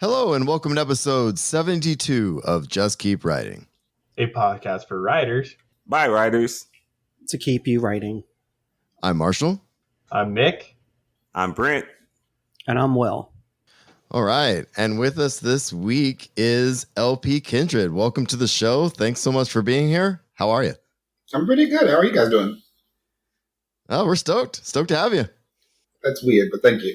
Hello and welcome to episode 72 of Just Keep Writing, a podcast for writers by writers to keep you writing. I'm Marshall. I'm Nick. I'm Brent. And I'm Will. All right. And with us this week is LP Kindred. Welcome to the show. Thanks so much for being here. How are you? I'm pretty good. How are you guys doing? Oh, we're stoked. Stoked to have you. That's weird, but thank you.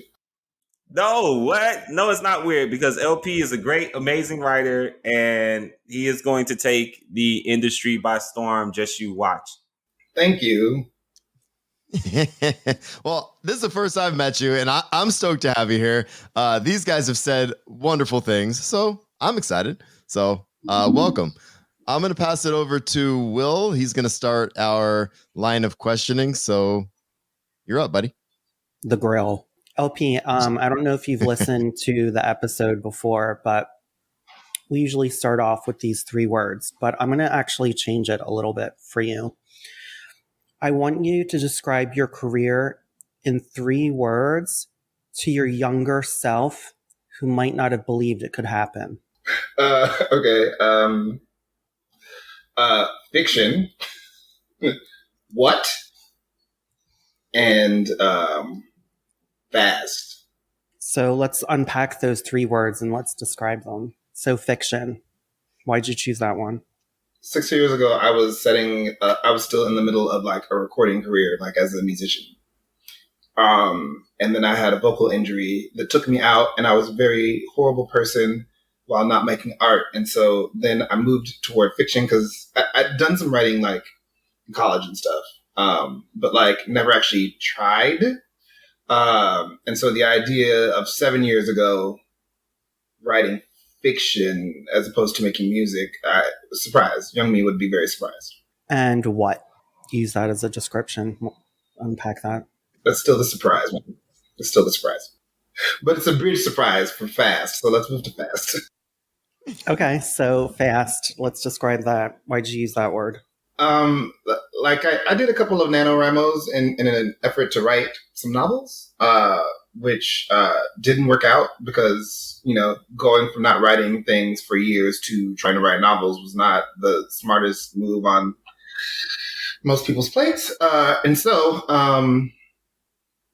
No, what? No, it's not weird because LP is a great, amazing writer and he is going to take the industry by storm. Just you watch. Thank you. Well, this is the first I've met you, and I'm stoked to have you here. These guys have said wonderful things, so I'm excited. So welcome. I'm going to pass it over to Will. He's going to start our line of questioning. So you're up, buddy. The grill. LP, I don't know if you've listened to the episode before, but we usually start off with these 3 words, but I'm going to actually change it a little bit for you. I want you to describe your career in 3 words to your younger self who might not have believed it could happen. Okay. Fiction. What? And fast. So let's unpack those 3 words and let's describe them. So fiction. Why'd you choose that one? 6 years ago, I was I was still in the middle of like a recording career, like as a musician. And then I had a vocal injury that took me out, and I was a very horrible person while not making art. And so then I moved toward fiction because I'd done some writing like in college and stuff, but like never actually tried. And so the idea of 7 years ago writing fiction as opposed to making music, I was surprised. Young me would be very surprised. And what? Use that as a description. Unpack that. That's still the surprise. It's still the surprise. But it's a brief surprise for fast. So let's move to fast. Okay, so fast. Let's describe that. Why'd you use that word? Like I did a couple of NaNoWriMos in an effort to write some novels, which didn't work out because, you know, going from not writing things for years to trying to write novels was not the smartest move on most people's plates. And so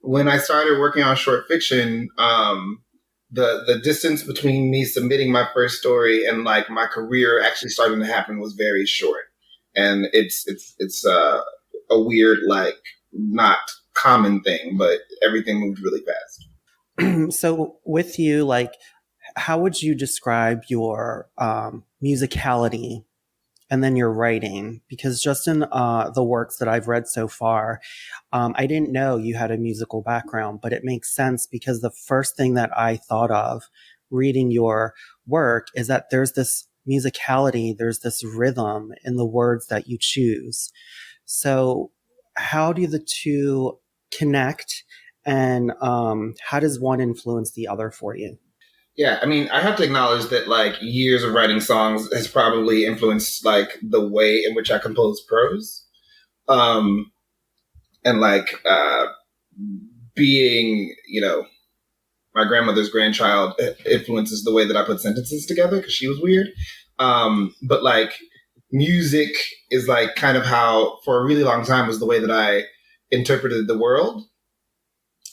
when I started working on short fiction, the distance between me submitting my first story and like my career actually starting to happen was very short. And it's a weird, like, not common thing, but everything moved really fast. So with you, like, how would you describe your musicality and then your writing? Because just in the works that I've read so far, I didn't know you had a musical background, but it makes sense because the first thing that I thought of reading your work is that there's this musicality, there's this rhythm in the words that you choose. So how do the two connect, and how does one influence the other for you? Yeah, I mean, I have to acknowledge that like years of writing songs has probably influenced like the way in which I compose prose. And like being, you know, my grandmother's grandchild influences the way that I put sentences together because she was weird. But like music is like kind of how for a really long time was the way that I interpreted the world.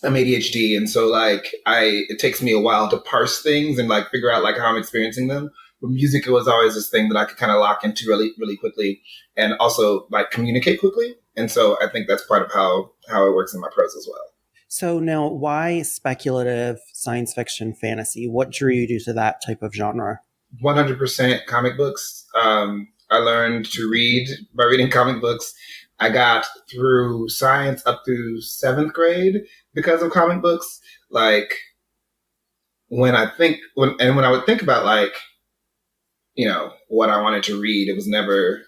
I'm ADHD. And so like it takes me a while to parse things and like figure out like how I'm experiencing them. But music was always this thing that I could kind of lock into really, really quickly and also like communicate quickly. And so I think that's part of how it works in my prose as well. So now, why speculative science fiction fantasy? What drew you to that type of genre? 100% comic books. I learned to read by reading comic books. I got through science up through 7th grade because of comic books. Like when I would think about like, you know, what I wanted to read, it was never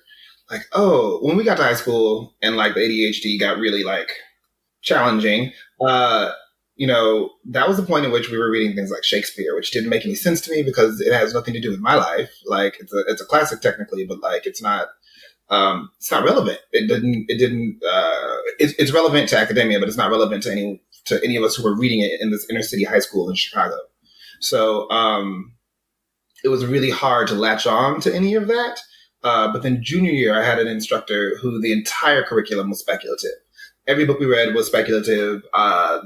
like, oh, when we got to high school and like the ADHD got really like challenging, you know, that was the point at which we were reading things like Shakespeare, which didn't make any sense to me because it has nothing to do with my life. Like it's a classic technically, but like it's not relevant. It's relevant to academia, but it's not relevant to any of us who were reading it in this inner city high school in Chicago. So it was really hard to latch on to any of that. But then junior year, I had an instructor who the entire curriculum was speculative. Every book we read was speculative.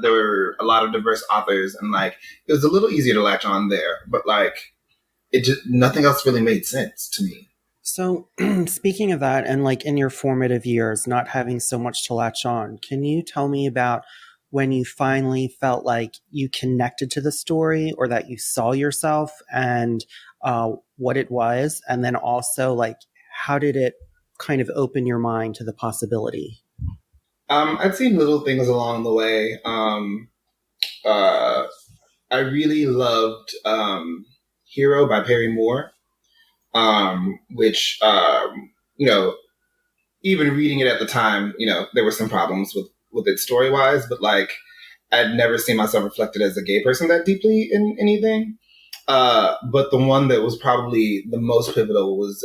There were a lot of diverse authors, and like it was a little easier to latch on there. But like it just nothing else really made sense to me. So, speaking of that, and like in your formative years, not having so much to latch on, can you tell me about when you finally felt like you connected to the story or that you saw yourself and what it was? And then also, like, how did it kind of open your mind to the possibility? I'd seen little things along the way. I really loved Hero by Perry Moore, which, even reading it at the time, there were some problems with it story-wise, but like I'd never seen myself reflected as a gay person that deeply in anything. But the one that was probably the most pivotal was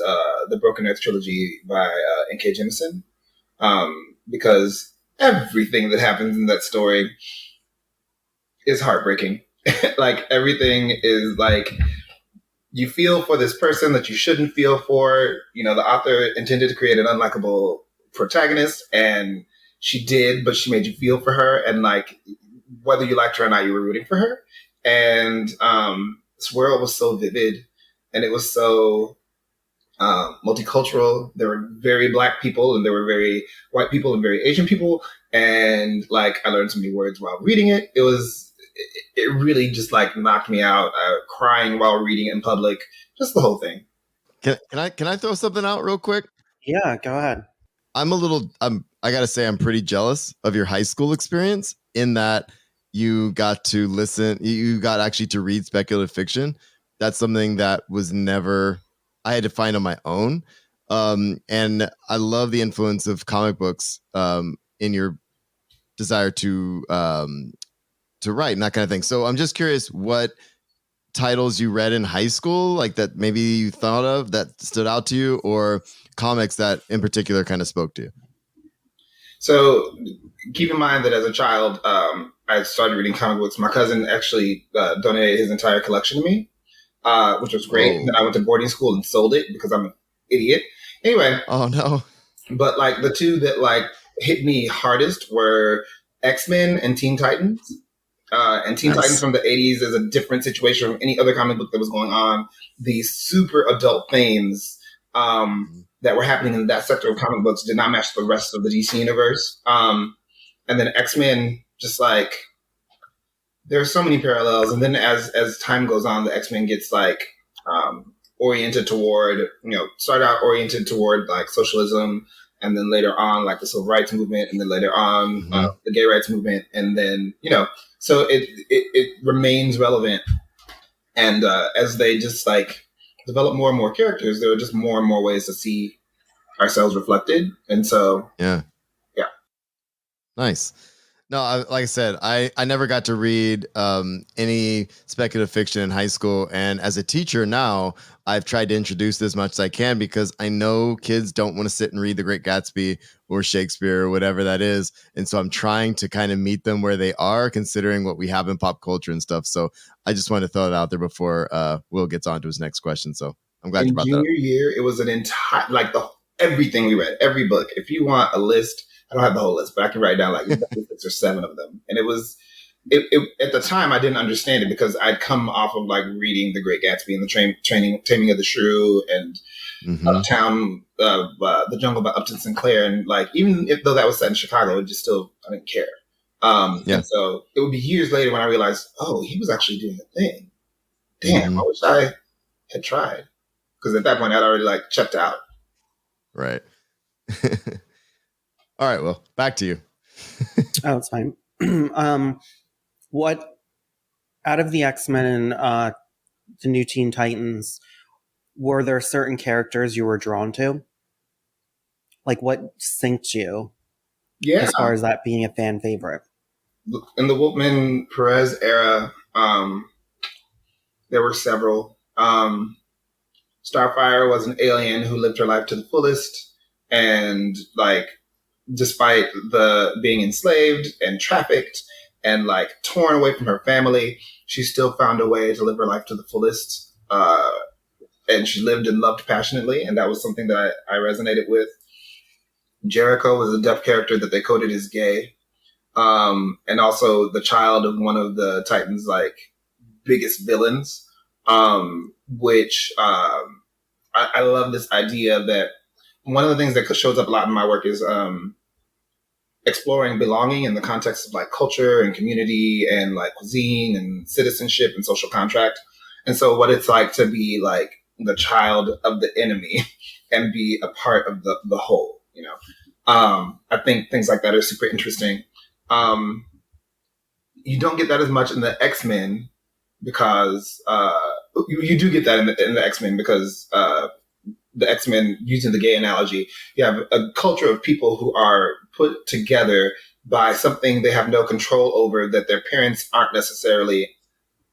the Broken Earth trilogy by N.K. Jemisin, because everything that happens in that story is heartbreaking. Like everything is like you feel for this person that you shouldn't feel for. The author intended to create an unlikable protagonist, and she did, but she made you feel for her, and like whether you liked her or not, you were rooting for her. And this world was so vivid, and it was so multicultural. There were very Black people, and there were very white people, and very Asian people. And like I learned so many words while reading it. It really just like knocked me out, crying while reading it in public, just the whole thing. Can I throw something out real quick? Yeah, go ahead. I gotta say I'm pretty jealous of your high school experience in that you got to listen, you got actually to read speculative fiction. That's something that was never, I had to find on my own. And I love the influence of comic books in your desire to write and that kind of thing. So I'm just curious what titles you read in high school, like that maybe you thought of that stood out to you, or comics that in particular kind of spoke to you. So keep in mind that as a child, I started reading comic books. My cousin actually donated his entire collection to me, which was great. Oh. Then I went to boarding school and sold it because I'm an idiot. Anyway. Oh no. But like the two that like hit me hardest were X-Men and Teen Titans. And Teen Titans from the 80s is a different situation from any other comic book that was going on. These super adult themes that were happening in that sector of comic books did not match the rest of the DC universe. And then X-Men, just like, there are so many parallels. And then as time goes on, the X-Men gets like oriented toward, started out oriented toward like socialism, and then later on like the civil rights movement, and then later on the gay rights movement, and then so it remains relevant. And as they just like develop more and more characters, there are just more and more ways to see ourselves reflected. And so yeah, nice. No, like I said, I never got to read any speculative fiction in high school. And as a teacher now, I've tried to introduce as much as I can because I know kids don't want to sit and read The Great Gatsby or Shakespeare or whatever that is. And so I'm trying to kind of meet them where they are, considering what we have in pop culture and stuff. So I just wanted to throw it out there before Will gets on to his next question. So I'm glad you brought that up. In junior year, it was an entire, like everything we read, every book. If you want a list, I don't have the whole list, but I can write down like 6 or 7 of them. And it was, at the time, I didn't understand it because I'd come off of like reading The Great Gatsby and the Taming of the Shrew and Uptown, The Jungle by Upton Sinclair. And like, even though that was set in Chicago, it just still, I didn't care. And so it would be years later when I realized, oh, he was actually doing a thing. Damn, I wish I had tried. Because at that point, I'd already like checked out. Right. All right, well, back to you. Oh, it's fine. What out of the X-Men and the new Teen Titans, were there certain characters you were drawn to? Like what synced you? Yeah. As far as that being a fan favorite. In the Wolfman Perez era, there were several. Starfire was an alien who lived her life to the fullest, and like, despite the being enslaved and trafficked and like torn away from her family, she still found a way to live her life to the fullest. and she lived and loved passionately, and that was something that I resonated with. Jericho was a deaf character that they coded as gay, and also the child of one of the Titans' like biggest villains, which I love this idea that one of the things that shows up a lot in my work is exploring belonging in the context of like culture and community and like cuisine and citizenship and social contract. And so what it's like to be like the child of the enemy and be a part of the whole, you know. I think things like that are super interesting. You don't get that as much in the X-Men because you do get that in the X-Men because the X-Men, using the gay analogy, you have a culture of people who are put together by something they have no control over that their parents aren't necessarily,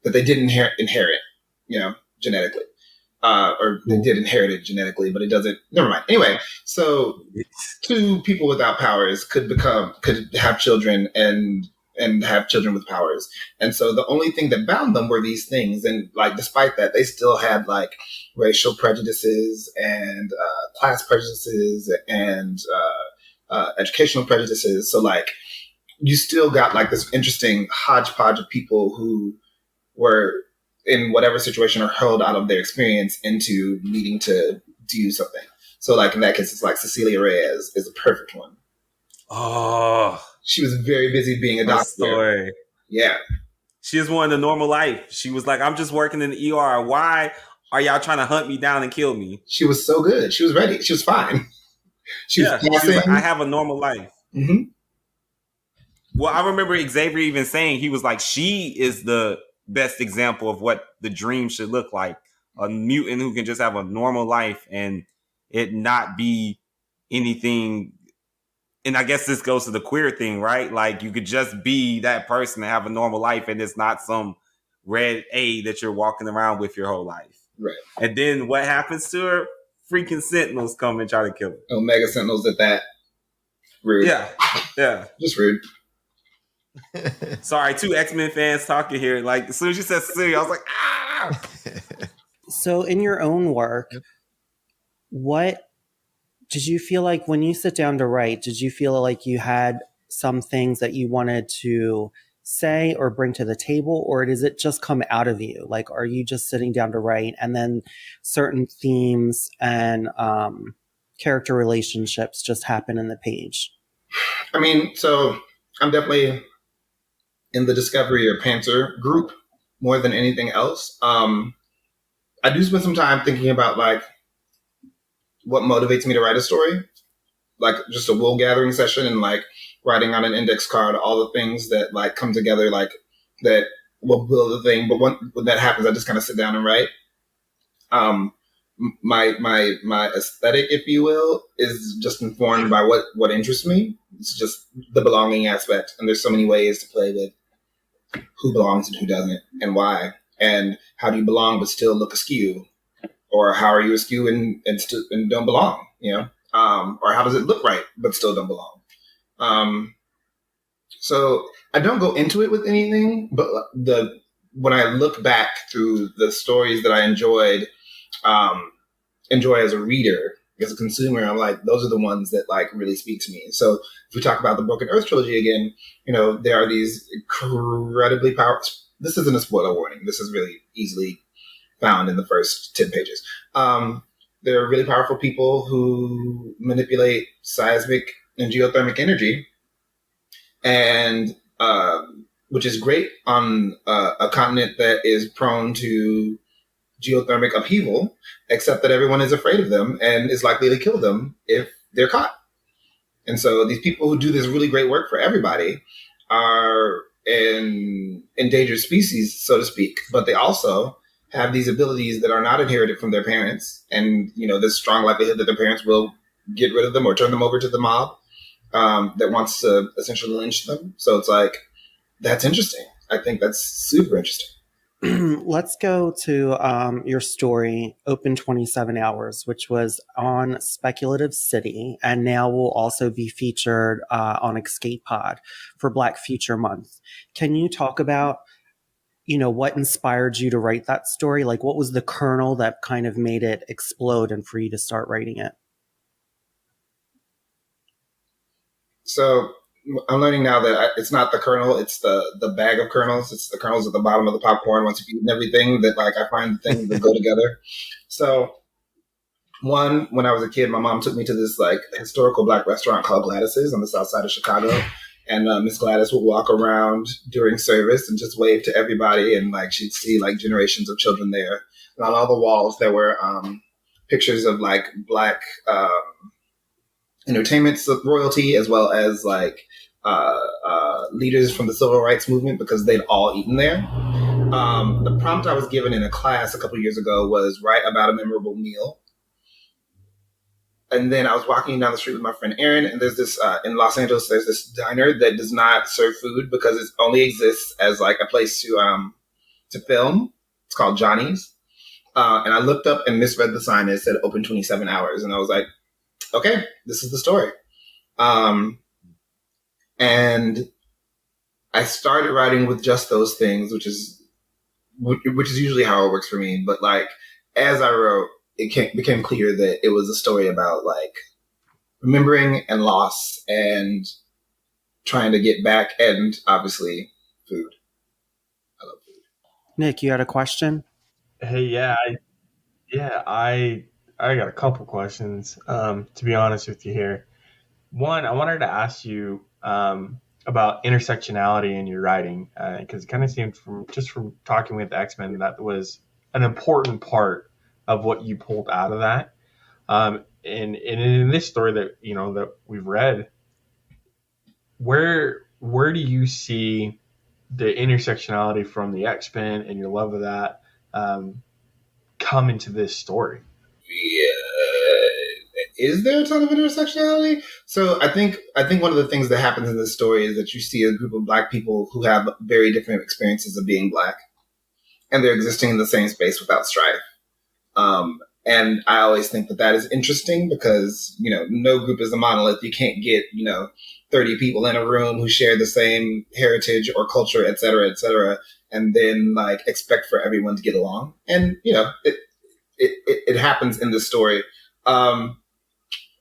that they didn't inherit, you know, genetically. Or they did inherit it genetically, but it doesn't, never mind. Anyway, so two people without powers could have children and have children with powers. And so the only thing that bound them were these things. And like, despite that, they still had like racial prejudices and class prejudices and educational prejudices. So like, you still got like this interesting hodgepodge of people who were in whatever situation are hurled out of their experience into needing to do something. So like in that case, it's like Cecilia Reyes is a perfect one. Oh, she was very busy being a doctor. Story. Yeah. She just wanted a normal life. She was like, I'm just working in the ER. Why are y'all trying to hunt me down and kill me? She was so good. She was ready. She was fine. She was like, I have a normal life. Mm-hmm. Well, I remember Xavier even saying, he was like, she is the best example of what the dream should look like. A mutant who can just have a normal life and it not be anything. And I guess this goes to the queer thing, right? Like you could just be that person and have a normal life and it's not some red A that you're walking around with your whole life. Right. And then what happens to her? Freaking Sentinels come and try to kill her. Omega Sentinels at that. Rude. Yeah. Just rude. Sorry, two X-Men fans talking here. Like as soon as you said Cecilia, I was like, ah. So in your own work, what did you feel like when you sit down to write? Did you feel like you had some things that you wanted to say or bring to the table, or does it just come out of you? Like, are you just sitting down to write and then certain themes and character relationships just happen in the page? I mean, so I'm definitely in the Discovery or Panther group more than anything else. I do spend some time thinking about like what motivates me to write a story, like just a wool gathering session and like writing on an index card all the things that like come together, like that will build the thing. But when that happens, I just kind of sit down and write. My aesthetic, if you will, is just informed by what interests me. It's just the belonging aspect, and there's so many ways to play with who belongs and who doesn't, and why, and how do you belong but still look askew, or how are you askew and don't belong, you know, or how does it look right but still don't belong. So I don't go into it with anything, but when I look back through the stories that I enjoy as a reader, as a consumer, I'm like, those are the ones that like really speak to me. So if we talk about the Broken Earth trilogy again, you know, there are these incredibly powerful. This isn't a spoiler warning. This is really easily found in the first 10 pages. There are really powerful people who manipulate seismic and geothermic energy, and which is great on a continent that is prone to geothermic upheaval, except that everyone is afraid of them and is likely to kill them if they're caught. And so these people who do this really great work for everybody are an endangered species, so to speak, but they also have these abilities that are not inherited from their parents. And, you know, there's strong likelihood that their parents will get rid of them or turn them over to the mob that wants to essentially lynch them. So it's like, that's interesting. I think that's super interesting. Let's go to your story, Open 27 Hours, which was on Speculative City, and now will also be featured on Escape Pod for Black Future Month. Can you talk about, what inspired you to write that story? Like, what was the kernel that kind of made it explode and for you to start writing it? So I'm learning now that it's not the kernel, it's the bag of kernels. It's the kernels at the bottom of the popcorn. Once you've eaten everything, that like I find the things that go together. So one, when I was a kid, my mom took me to this like historical Black restaurant called Gladys's on the south side of Chicago. And Miss Gladys would walk around during service and just wave to everybody. And like she'd see like generations of children there. And on all the walls, there were pictures of like Black entertainment royalty, as well as like leaders from the civil rights movement, because they'd all eaten there. The prompt I was given in a class a couple of years ago was write about a memorable meal. And then I was walking down the street with my friend Aaron, and there's this in Los Angeles. There's this diner that does not serve food because it only exists as like a place to film. It's called Johnny's. And I looked up and misread the sign. It said open 27 hours, and I was like, okay, this is the story. And I started writing with just those things, which is usually how it works for me. But like as I wrote, it became clear that it was a story about like remembering and loss and trying to get back, and obviously food. I love food. Nick, you had a question? Hey, I got a couple questions. To be honest with you here, one, I wanted to ask you about intersectionality in your writing, because it kind of seemed from talking with X-Men that was an important part of what you pulled out of that. And in this story that that we've read, where do you see the intersectionality from the X-Men and your love of that come into this story? Is there a ton of intersectionality? So I think one of the things that happens in this story is that you see a group of Black people who have very different experiences of being Black, and they're existing in the same space without strife. And I always think that is interesting because, no group is a monolith. You can't get, 30 people in a room who share the same heritage or culture, et cetera, and then like expect for everyone to get along. And, it happens in this story.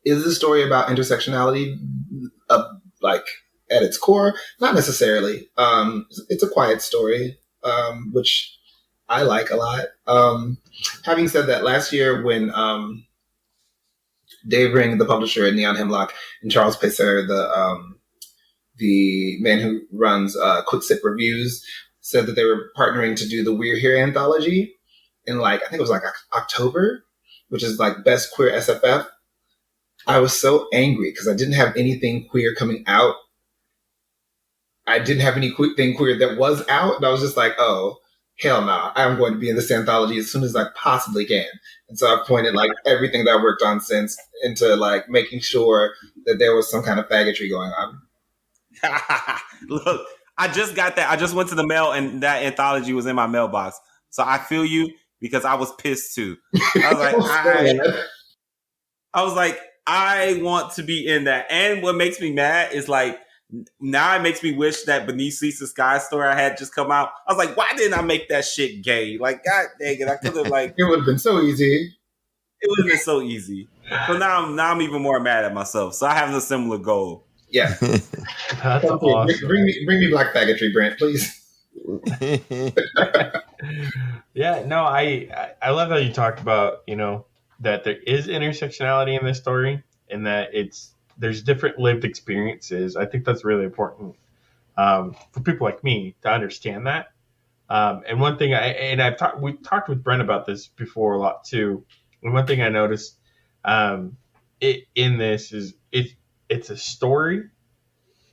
Is the story about intersectionality, like at its core? Not necessarily. It's a quiet story, which I like a lot. Having said that, last year when Dave Ring, the publisher at Neon Hemlock, and Charles Pacer, the man who runs Quick Sip Reviews, said that they were partnering to do the We're Here anthology in I think it was October, which is like Best Queer SFF. I was so angry because I didn't have anything queer coming out. I didn't have anything queer that was out. And I was just like, oh, hell no, I'm going to be in this anthology as soon as I possibly can. And so I've pointed like everything that I worked on since into like making sure that there was some kind of faggotry going on. Look, I just got that. I just went to the mail and that anthology was in my mailbox. So I feel you because I was pissed too. I was like, I want to be in that. And what makes me mad is like, now it makes me wish that Beneath Lisa Sky story I had just come out. I was like, why didn't I make that shit gay? Like, god dang it, I could have like it would have been so easy. It would have been so easy. So now I'm even more mad at myself. So I have a similar goal. Yeah. That's awesome. Bring me Black faggotry, Brent, please. Yeah, no, I love how you talked about, that there is intersectionality in this story and that there's different lived experiences. I think that's really important for people like me to understand that. And one thing we talked with Brent about this before a lot too. And one thing I noticed in this is it's a story,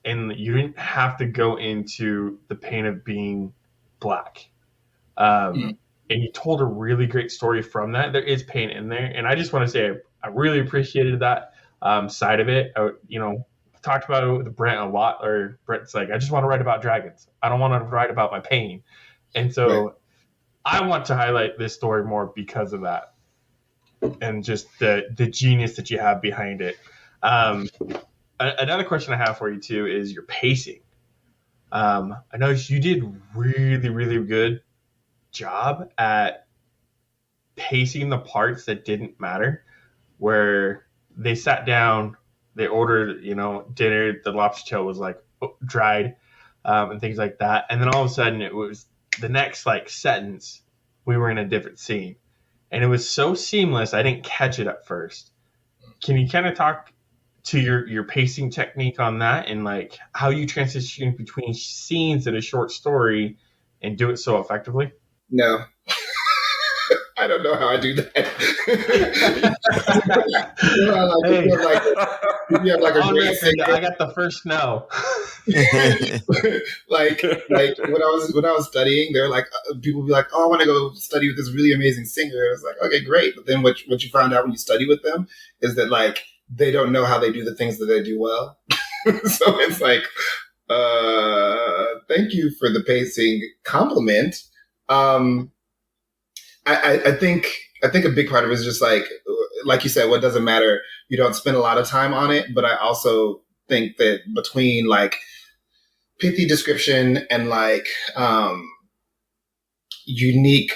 and you didn't have to go into the pain of being Black. And you told a really great story from that. There is pain in there, and I just want to say I really appreciated that side of it. Talked about it with Brent a lot. Or Brent's like, I just want to write about dragons. I don't want to write about my pain, and so I want to highlight this story more because of that, and just the genius that you have behind it. Another question I have for you too is your pacing. I noticed you did really, really good job at pacing the parts that didn't matter, where they sat down, they ordered, dinner, the lobster tail was like dried, and things like that. And then all of a sudden it was the next like sentence, we were in a different scene. And it was so seamless, I didn't catch it at first. Can you kind of talk to your pacing technique on that, and like how you transition between scenes in a short story and do it so effectively? No. I don't know how I do that. You have like a great singer. I got the first no. like when I was studying, they're like, people would be like, "Oh, I want to go study with this really amazing singer." I was like, "Okay, great." But then what you find out when you study with them is that like they don't know how they do the things that they do well. So it's like, thank you for the pacing compliment. I think a big part of it is just like you said, what doesn't matter. You don't spend a lot of time on it, but I also think that between like pithy description and like unique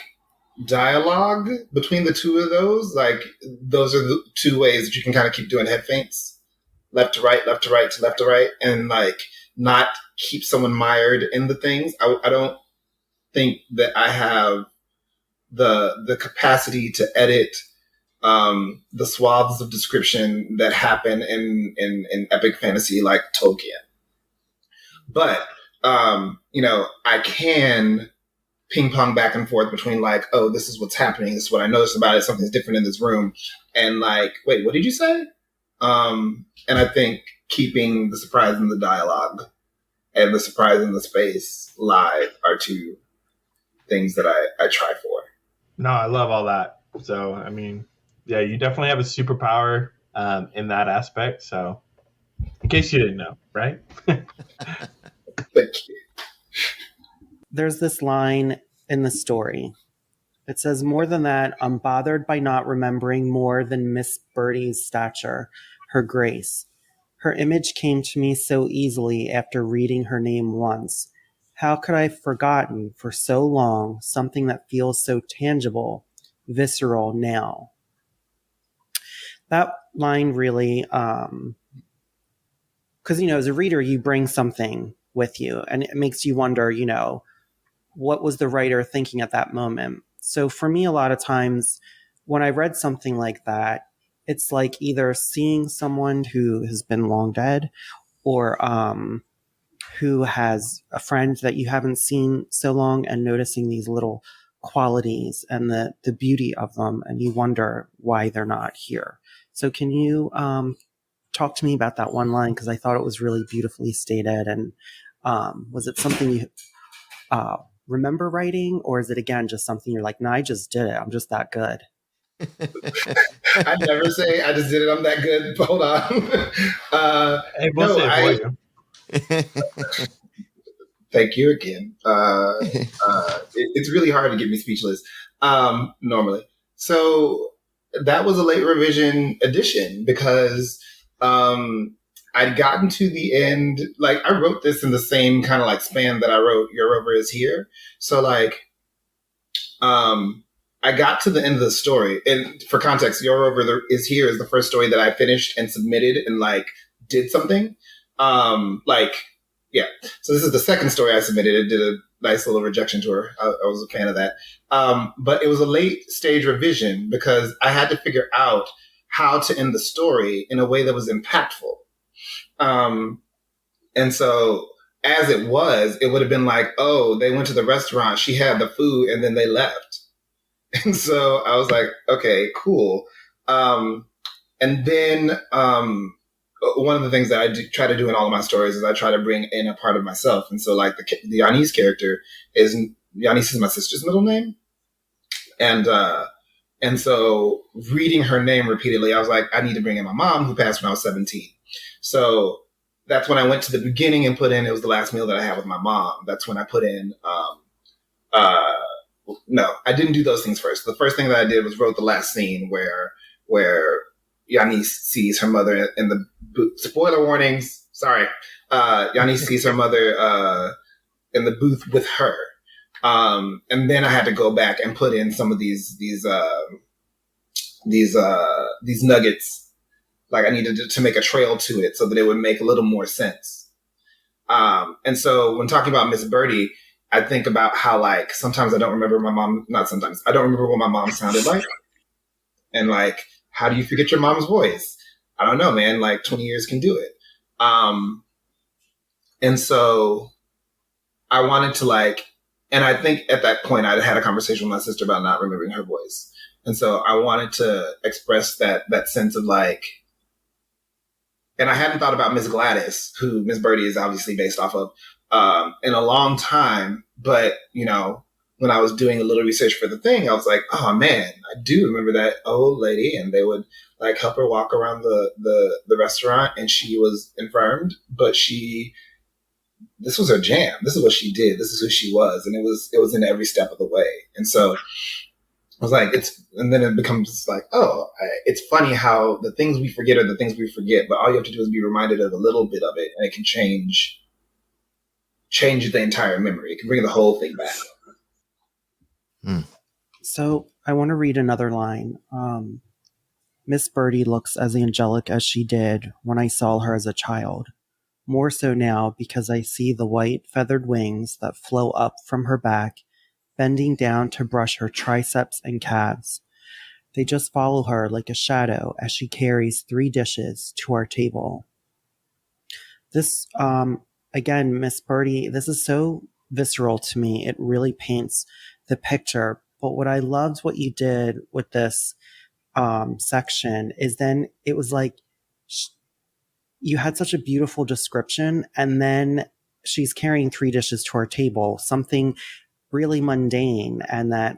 dialogue between the two of those, like those are the two ways that you can kind of keep doing head feints, left to right, left to right, to left to right, and like not keep someone mired in the things. I don't think that I have the capacity to edit the swaths of description that happen in epic fantasy like Tolkien. But I can ping pong back and forth between like, oh, this is what's happening, this is what I noticed about it, something's different in this room, and like, wait, what did you say? And I think keeping the surprise in the dialogue and the surprise in the space live are two things that I try for. No, I love all that. So, I mean, yeah, you definitely have a superpower in that aspect. So, in case you didn't know, right? Thank you. There's this line in the story. It says, "More than that, I'm bothered by not remembering more than Miss Birdie's stature, her grace. Her image came to me so easily after reading her name once. How could I have forgotten for so long something that feels so tangible, visceral now?" That line really, because, as a reader, you bring something with you, and it makes you wonder, what was the writer thinking at that moment? So for me, a lot of times when I read something like that, it's like either seeing someone who has been long dead, or who has a friend that you haven't seen so long, and noticing these little qualities and the beauty of them, and you wonder why they're not here. So can you talk to me about that one line? Because I thought it was really beautifully stated. And was it something you remember writing, or is it, again, just something you're like, no, I just did it, I'm just that good? I never say I just did it, I'm that good. Hold on. Hey, we'll say it for you. Thank you again. It's really hard to get me speechless normally. So that was a late revision edition because I'd gotten to the end. Like, I wrote this in the same kind of like span that I wrote Your Rover Is Here. So like, I got to the end of the story, and for context, Your Rover Is Here is the first story that I finished and submitted and like did something. Yeah. So this is the second story I submitted. It did a nice little rejection tour. I was a fan of that. But it was a late stage revision because I had to figure out how to end the story in a way that was impactful. And so as it would have been like, oh, they went to the restaurant, she had the food, and then they left. And so I was like, okay, cool. And then, one of the things that I try to do in all of my stories is I try to bring in a part of myself. And so like the Yanis character Yanis is my sister's middle name. And so reading her name repeatedly, I was like, I need to bring in my mom, who passed when I was 17. So that's when I went to the beginning and put in, it was the last meal that I had with my mom. That's when I put in, no, I didn't do those things first. The first thing that I did was wrote the last scene where Yanis sees her mother in the booth. Spoiler warnings. Sorry. Yanis sees her mother in the booth with her. And then I had to go back and put in some of these nuggets. Like I needed to make a trail to it so that it would make a little more sense. And so when talking about Miss Birdie, I think about how like sometimes I don't remember my mom. Not sometimes I don't remember what my mom sounded like, and like how do you forget your mom's voice? I don't know, man. Like 20 years can do it. And so I wanted to like, and I think at that point I had a conversation with my sister about not remembering her voice. And so I wanted to express that sense of like, and I hadn't thought about Miss Gladys, who Miss Birdie is obviously based off of, in a long time. But, you know, when I was doing a little research for the thing, I was like, oh man, I do remember that old lady. And they would like help her walk around the restaurant, and she was infirmed, but this was her jam. This is what she did. This is who she was. And it was in every step of the way. And so I was like, and then it becomes like, it's funny how the things we forget are the things we forget, but all you have to do is be reminded of a little bit of it, and it can change the entire memory. It can bring the whole thing back. So I want to read another line. Miss Birdie looks as angelic as she did when I saw her as a child. More so now because I see the white feathered wings that flow up from her back, bending down to brush her triceps and calves. They just follow her like a shadow as she carries 3 dishes to our table. This, again, Miss Birdie, this is so visceral to me. It really paints the picture. But what I loved what you did with this section is then it was like you had such a beautiful description, and then she's carrying 3 dishes to our table, something really mundane and that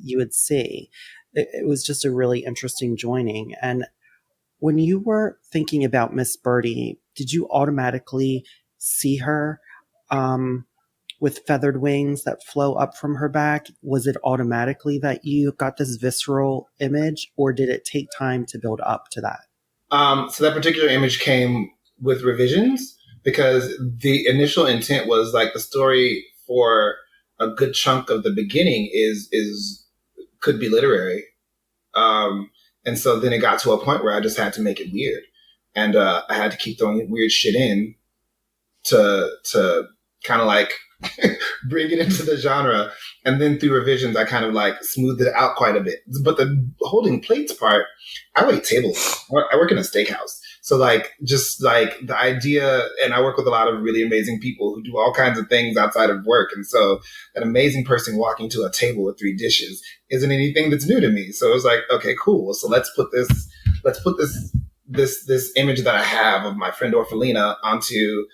you would see. It was just a really interesting joining. And when you were thinking about Miss Birdie, did you automatically see her with feathered wings that flow up from her back? Was it automatically that you got this visceral image, or did it take time to build up to that? So that particular image came with revisions, because the initial intent was like the story for a good chunk of the beginning could be literary. And so then it got to a point where I just had to make it weird. And I had to keep throwing weird shit in to kind of like bring it into the genre. And then through revisions, I kind of like smoothed it out quite a bit. But the holding plates part, I wait tables. I work in a steakhouse. So like, just like the idea, and I work with a lot of really amazing people who do all kinds of things outside of work. And so an amazing person walking to a table with 3 dishes isn't anything that's new to me. So it was like, okay, cool. So let's put this image that I have of my friend Orphelina onto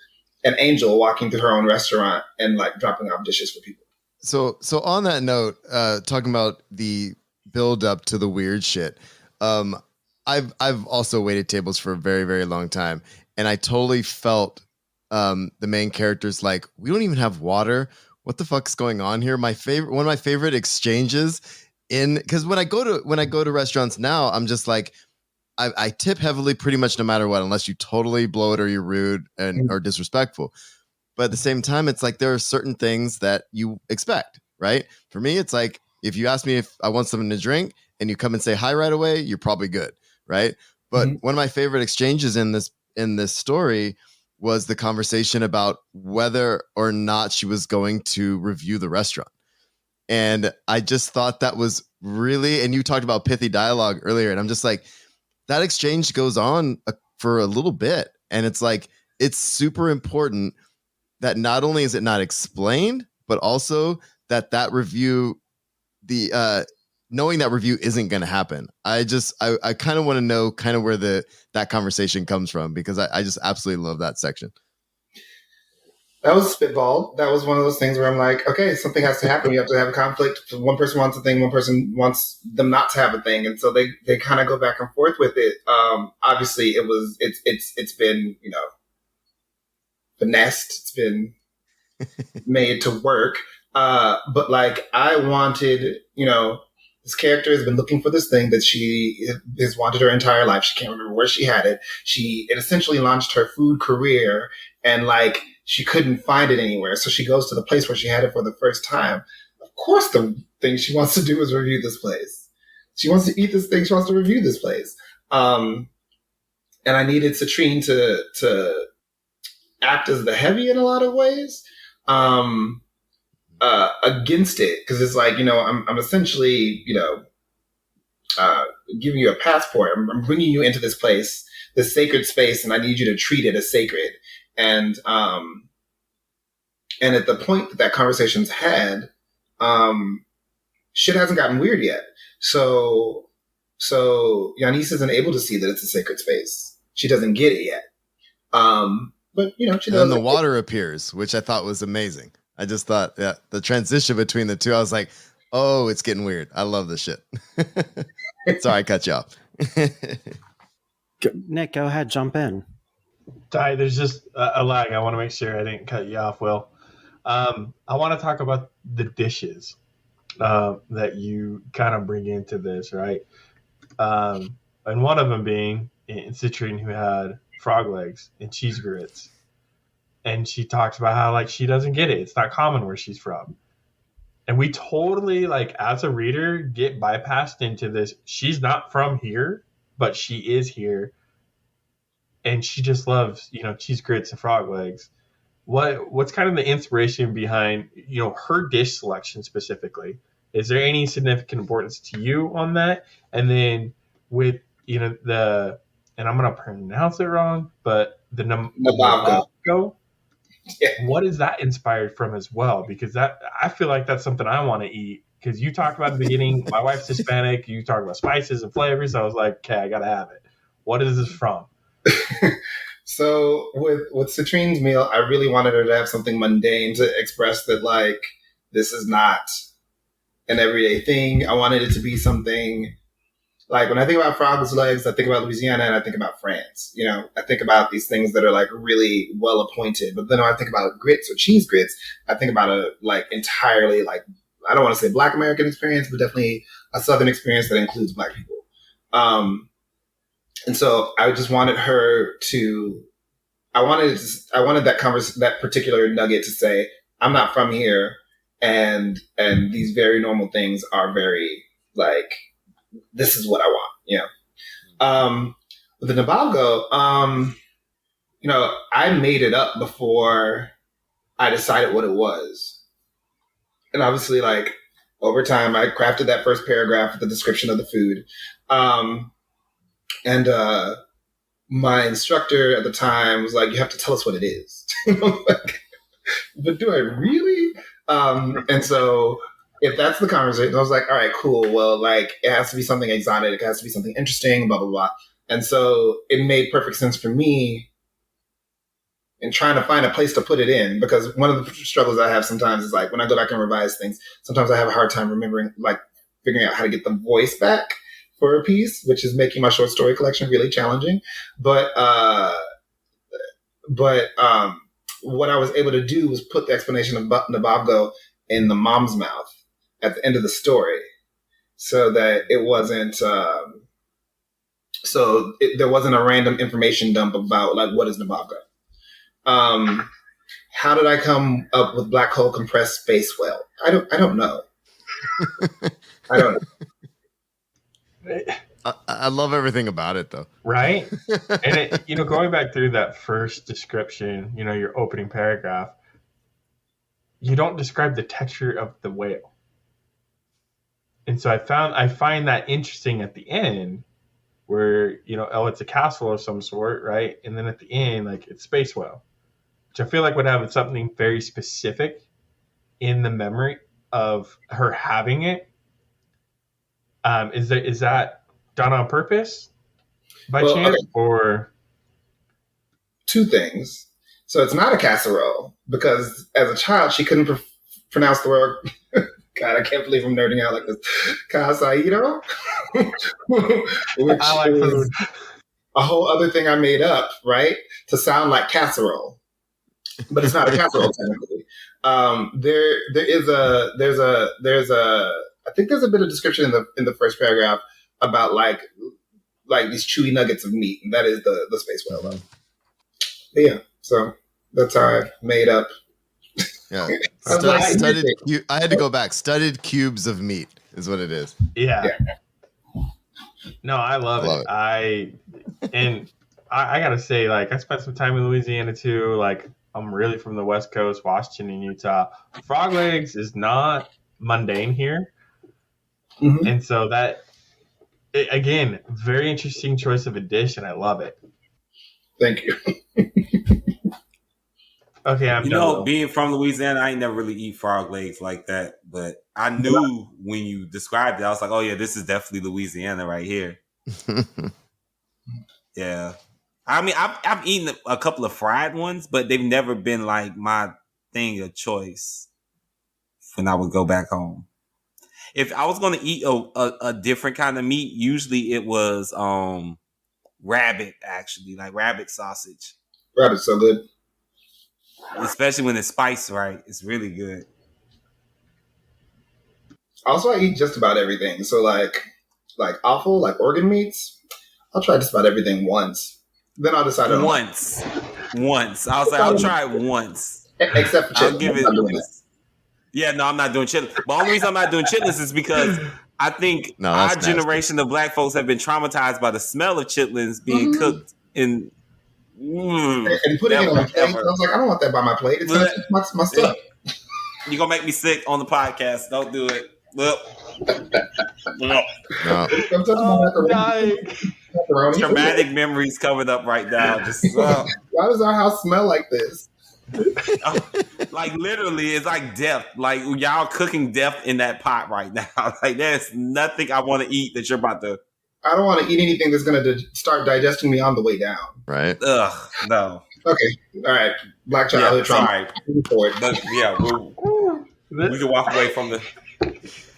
an angel walking through her own restaurant and like dropping off dishes for people. So on that note, talking about the build up to the weird shit, I've also waited tables for a very, very long time, and I totally felt the main characters like, we don't even have water. What the fuck's going on here? One of my favorite exchanges because when I go to restaurants now, I'm just like, I tip heavily pretty much no matter what, unless you totally blow it or you're rude or disrespectful. But at the same time, it's like there are certain things that you expect, right? For me, it's like if you ask me if I want something to drink and you come and say hi right away, you're probably good, right? But one of my favorite exchanges in this story was the conversation about whether or not she was going to review the restaurant. And I just thought that was really, and you talked about pithy dialogue earlier, and I'm just like, that exchange goes on for a little bit. And it's like, it's super important that not only is it not explained, but also that review, knowing that review isn't going to happen. I kind of want to know kind of where that conversation comes from, because I just absolutely love that section. That was spitball. That was one of those things where I'm like, okay, something has to happen. You have to have a conflict. One person wants a thing, one person wants them not to have a thing, and so they kind of go back and forth with it. Obviously, it's been, you know, finessed. It's been made to work. But like, I wanted, you know, this character has been looking for this thing that she has wanted her entire life. She can't remember where she had it. It essentially launched her food career, and like, she couldn't find it anywhere. So she goes to the place where she had it for the first time. Of course, the thing she wants to do is review this place. She wants to eat this thing. She wants to review this place. And I needed Citrine to act as the heavy in a lot of ways against it. Because it's like, I'm essentially, giving you a passport. I'm bringing you into this place, this sacred space, and I need you to treat it as sacred. And at the point that conversation's had, shit hasn't gotten weird yet. So Yanis isn't able to see that it's a sacred space. She doesn't get it yet. But she does. And the water appears, which I thought was amazing. I just thought, the transition between the two, I was like, oh, it's getting weird. I love this shit. Sorry, I cut you off. Nick, go ahead, jump in. Ty, there's just a lag. I want to make sure I didn't cut you off, Will. I want to talk about the dishes that you kind of bring into this, right? And one of them being Citrine, who had frog legs and cheese grits. And she talks about how, like, she doesn't get it. It's not common where she's from. And we totally, like, as a reader, get bypassed into this. She's not from here, but she is here. And she just loves, cheese grits and frog legs. What's kind of the inspiration behind, her dish selection specifically? Is there any significant importance to you on that? And then with, and I'm going to pronounce it wrong, but the Nababgo. Yeah. What is that inspired from as well? Because I feel like that's something I want to eat. Because you talked about at the beginning, my wife's Hispanic. You talked about spices and flavors. I was like, okay, I got to have it. What is this from? So with Citrine's meal, I really wanted her to have something mundane to express that, like, this is not an everyday thing. I wanted it to be something like, when I think about frog's legs, I think about Louisiana and I think about France. I think about these things that are, like, really well appointed. But then when I think about grits or cheese grits, I think about a, like, entirely, like, I don't want to say Black American experience, but definitely a Southern experience that includes Black people. And so I just wanted her to, I wanted that particular nugget to say, I'm not from here. And these very normal things are very, like, this is what I want, With the Nababgo, I made it up before I decided what it was. And obviously, like, over time, I crafted that first paragraph with the description of the food. And my instructor at the time was like, you have to tell us what it is. Like, but do I really? And so if that's the conversation, I was like, all right, cool. Well, like, it has to be something exotic. It has to be something interesting, blah, blah, blah. And so it made perfect sense for me in trying to find a place to put it in, because one of the struggles I have sometimes is, like, when I go back and revise things, sometimes I have a hard time remembering, like, figuring out how to get the voice back for a piece, which is making my short story collection really challenging. But what I was able to do was put the explanation of Nababgo in the mom's mouth at the end of the story, so that it wasn't there wasn't a random information dump about, like, what is Nababgo. How did I come up with black hole compressed space whale? I don't know. I don't know. I love everything about it, though. Right? And it, going back through that first description, your opening paragraph, you don't describe the texture of the whale. And so I find that interesting at the end, where, it's a castle of some sort, right? And then at the end, like, it's space whale, which I feel like would have something very specific in the memory of her having it. Is that done on purpose by chance, okay, or? Two things. So it's not a casserole, because as a child, she couldn't pronounce the word. God, I can't believe I'm nerding out like this. Casaito, which I like food. A whole other thing I made up, right, to sound like casserole, but it's not a casserole technically. There's a I think there's a bit of description in the first paragraph about like these chewy nuggets of meat, and that is the space whale. But yeah, so That's how I made up. Yeah. I was like, I had to go back. Studded cubes of meat is what it is. Yeah. No, I love Love it. I gotta say, like, I spent some time in Louisiana too. Like, I'm really from the West Coast, Washington and Utah. Frog legs is not mundane here, Mhm. and so again, very interesting choice of a dish, and I love it. Thank you. Okay, I'm done. Will. Being from Louisiana, I ain't never really eat frog legs like that. But I knew when you described it, I was like, oh yeah, this is definitely Louisiana right here. Yeah. I mean, I've eaten a couple of fried ones, but they've never been like my thing of choice when I would go back home. If I was going to eat a different kind of meat, usually it was rabbit, actually, like rabbit sausage. Rabbit's so good. Especially when it's spiced right. It's really good. Also, I eat just about everything. So like offal, like organ meats, I'll try just about everything once. Then I'll decide on Once. I was like, I'll try it once. Except for chitlins. I'll give it. Yeah, no, I'm not doing chitlins. But the only reason I'm not doing chitlins is because I think our generation of black folks have been traumatized by the smell of chitlins being cooked in. And putting it on my plate. I was like, I don't want that by my plate. It's gonna touch my stuff. You're gonna make me sick on the podcast. Don't do it. Look. No. I'm touching my macaroni. Traumatic memories covered up right now. Just why does our house smell like this? Like literally, it's like death. Like y'all cooking death in that pot right now. Like there's nothing I want to eat that you're about to. I don't want to eat anything that's going to start digesting me on the way down. Right. Ugh. No. Okay. All right. Black childhood trauma. But yeah, we can walk away from the.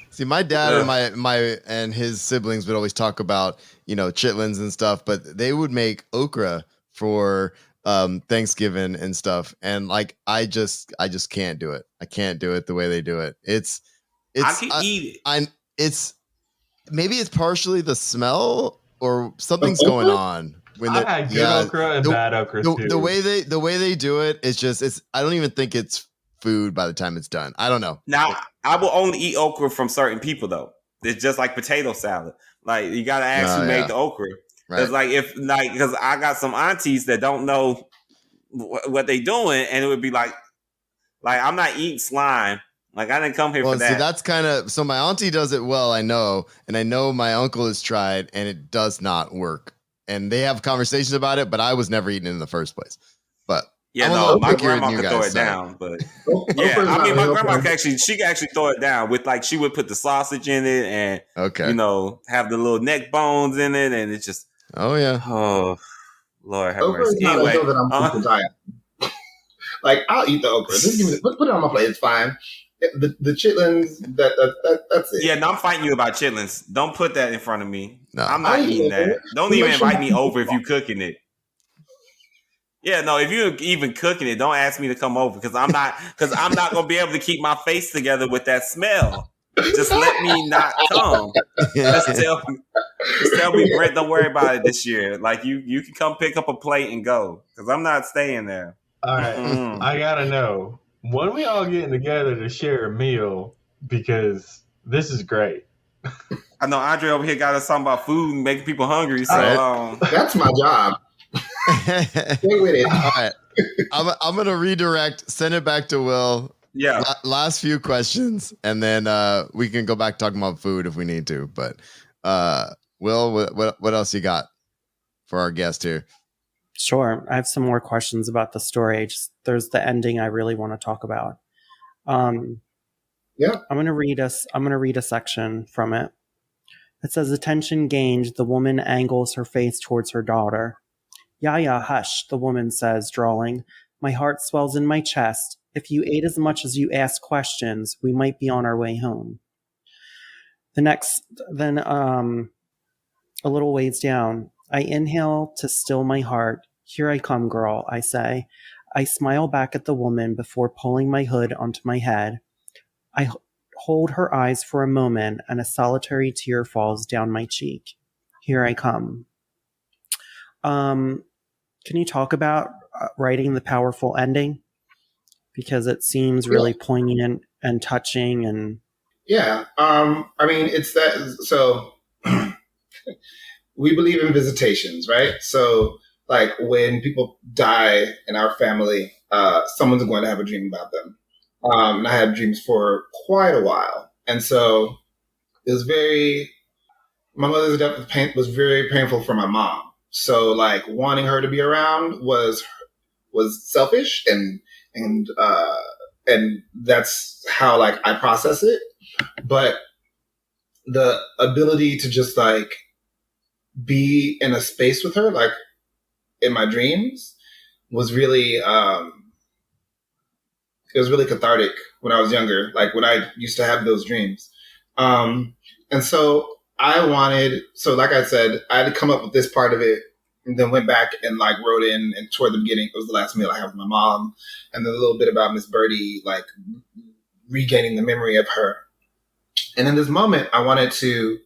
See, my dad and and his siblings would always talk about, chitlins and stuff, but they would make okra for Thanksgiving and stuff. And like, I just can't do it. I can't do it the way they do it. I can eat it. Maybe it's partially the smell or something's going on. When I've had good okra and bad okra too. The way they do it, it's I don't even think it's food by the time it's done. I don't know. Now, I will only eat okra from certain people though. It's just like potato salad. Like you gotta ask who made the okra. Because because I got some aunties that don't know what they doing, and it would be like I'm not eating slime. Like I didn't come here for that. See, that's kind of so. My auntie does it well, I know, and I know my uncle has tried, and it does not work. And they have conversations about it, but I was never eating it in the first place. But yeah, no, my grandma could throw it down. But yeah, I mean, my grandma she actually throw it down with she would put the sausage in it and have the little neck bones in it, and it's just oh Lord have mercy. Anyway, like I'll eat the okra. Just put it on my plate. It's fine. The chitlins, that's it. Yeah, no, I'm fighting you about chitlins. Don't put that in front of me. No, I'm not eating that. Don't even invite me over if you cooking it. Yeah, no, if you're even cooking it, don't ask me to come over because I'm not gonna be able to keep my face together with that smell. Just let me not come. Just tell me, Brent, don't worry about it this year. Like you can come pick up a plate and go because I'm not staying there. All right, I gotta know. When we all getting together to share a meal, because this is great. I know Andre over here got us talking about food and making people hungry. So that's my job. Stay with it. All right, I'm gonna redirect. Send it back to Will. Yeah. Last few questions, and then we can go back talking about food if we need to. But Will, what else you got for our guest here? Sure. I have some more questions about the story. There's the ending I really want to talk about. Yeah. I'm gonna read a section from it. It says, attention gained, the woman angles her face towards her daughter. Yaya, hush, the woman says, drawling. My heart swells in my chest. If you ate as much as you asked questions, we might be on our way home. Then a little ways down, I inhale to still my heart. Here I come, girl, I say. I smile back at the woman before pulling my hood onto my head. I hold her eyes for a moment, and a solitary tear falls down my cheek. Here I come. Can you talk about writing the powerful ending? Because it seems really poignant and touching. And yeah, I mean, it's that. So we believe in visitations, right? So like when people die in our family, someone's going to have a dream about them. And I had dreams for quite a while, and so it was very. My mother's death was very painful for my mom. So like wanting her to be around was selfish, and that's how like I process it. But the ability to just like be in a space with her, like in my dreams, was really it was really cathartic when I was younger, like when I used to have those dreams. And so like I said, I had to come up with this part of it, and then went back and like wrote in, and toward the beginning, it was the last meal I had with my mom, and then a little bit about Miss Birdie, like regaining the memory of her. And in this moment, I wanted to,